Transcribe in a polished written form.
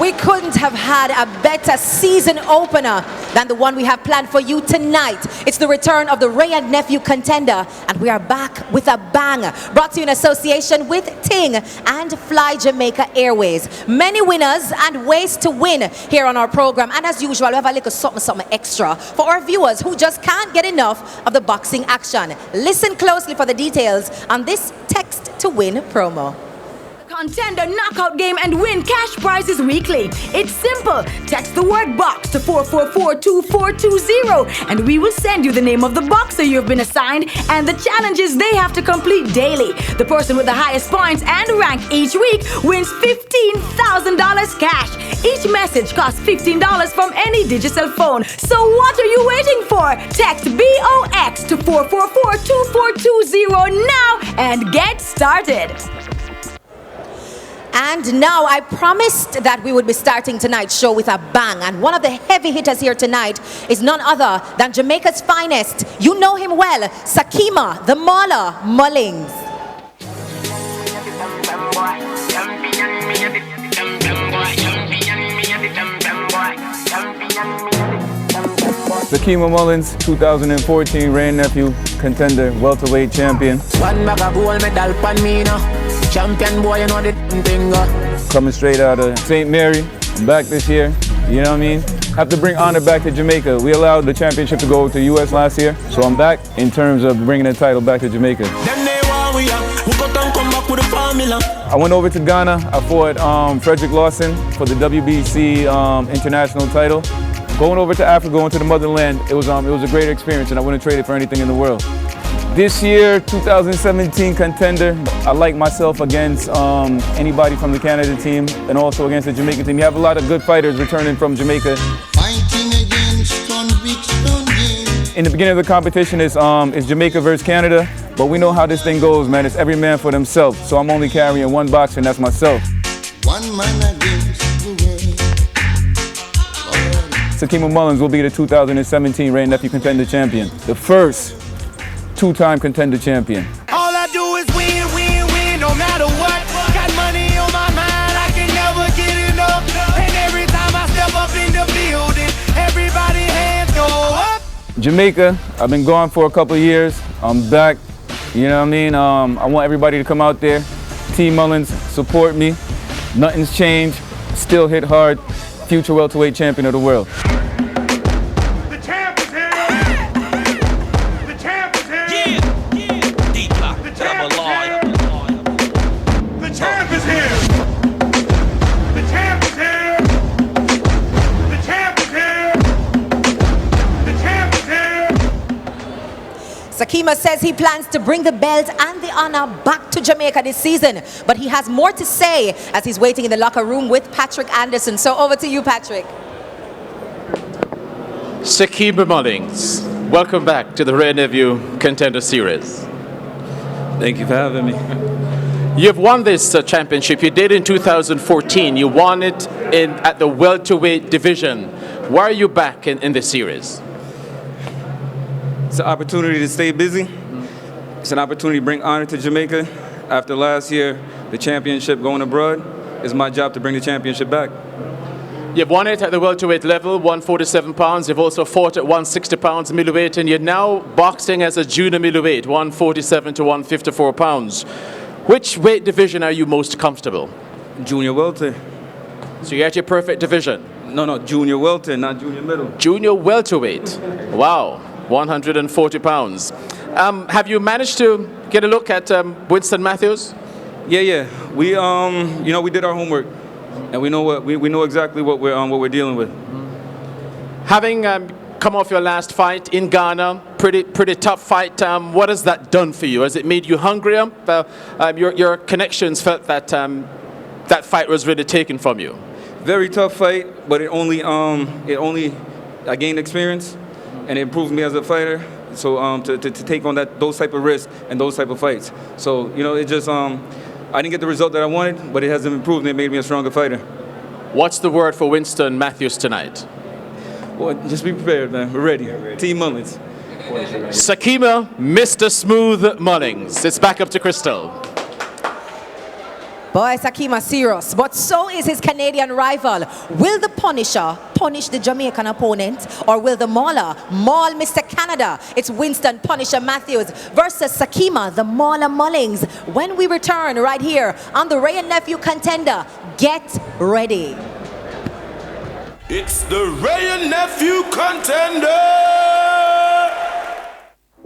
We couldn't have had a better season opener than the one we have planned for you tonight. It's the return of the Wray and Nephew Contender, and we are back with a bang. Brought to you in association with Ting and Fly Jamaica Airways. Many winners and ways to win here on our program, and as usual, we have a little something extra for our viewers who just can't get enough of the boxing action. Listen closely for the details on this Text to Win promo. Contender knockout game and win cash prizes weekly. It's simple. Text the word box to 444-2420 and we will send you the name of the boxer you've been assigned and the challenges they have to complete daily. The person with the highest points and rank each week wins $15,000 cash. Each message costs $15 from any digital phone. So what are you waiting for? Text BOX to 444-2420 now and get started. And now I promised that we would be starting tonight's show with a bang, and one of the heavy hitters here tonight is none other than Jamaica's finest. You know him well, Sakima, the Mauler Mullings. Akima Mullings, 2014 Wray and Nephew Contender welterweight champion. One bag of gold medal pan me now. Champion boy, you know the thing. Coming straight out of St. Mary. I'm back this year. You know what I mean? Have to bring honor back to Jamaica. We allowed the championship to go to the U.S. last year, so I'm back in terms of bringing the title back to Jamaica. I went over to Ghana. I fought Frederick Lawson for the WBC international title. Going over to Africa, going to the motherland, it was a great experience, and I wouldn't trade it for anything in the world. This year, 2017 Contender, I like myself against anybody from the Canada team and also against the Jamaican team. You have a lot of good fighters returning from Jamaica. Fighting against conviction. In the beginning of the competition is Jamaica versus Canada, but we know how this thing goes, man. It's every man for themselves. So I'm only carrying one boxer, and that's myself. One man against the world. Akima Mullings will be the 2017 Wray and Nephew Contender champion. The first two-time Contender champion. All I do is win, win, win, no matter what. Got money on my mind, I can never get enough. And every time I step up in the building, everybody hands go up. Jamaica, I've been gone for a couple of years. I'm back, you know what I mean? I want everybody to come out there. Team Mullings, support me. Nothing's changed, still hit hard. Future welterweight champion of the world. Sakima says he plans to bring the belt and the honor back to Jamaica this season, but he has more to say as he's waiting in the locker room with Patrick Anderson. So over to you, Patrick. Sakima Mullings, welcome back to the Wray and Nephew Contender Series. Thank you for having me. You've won this championship. You did in 2014. You won it at the welterweight division. Why are you back in this series? It's an opportunity to stay busy. It's an opportunity to bring honor to Jamaica. After last year, the championship going abroad, it's my job to bring the championship back. You've won it at the welterweight level, 147 pounds. You've also fought at 160 pounds middleweight, and you're now boxing as a junior middleweight, 147 to 154 pounds. Which weight division are you most comfortable? Junior welter. So you're at your perfect division? No, junior welter, not junior middle. Junior welterweight. Wow. 140 pounds. Have you managed to get a look at Winston Matthews? Yeah. We we did our homework, and we know exactly what we're dealing with. Having come off your last fight in Ghana, pretty tough fight. What has that done for you? Has it made you hungrier? Your connections felt that that fight was really taken from you. Very tough fight, but I gained experience. And it improved me as a fighter, so to take on those type of risks and those type of fights. So it just I didn't get the result that I wanted, but it has improved and it made me a stronger fighter. What's the word for Winston Matthews tonight? Well, just be prepared, man. We're ready. Team Mullings. Sakima, Mr. Smooth Mullings. It's back up to Crystal. Boy, Sakima serious, but so is his Canadian rival. Will the Punisher punish the Jamaican opponent, or will the Mauler maul Mr. Canada? It's Winston Punisher Matthews versus Sakima, the Mauler Mullings. When we return right here on the Wray and Nephew Contender, get ready. It's the Wray and Nephew Contender.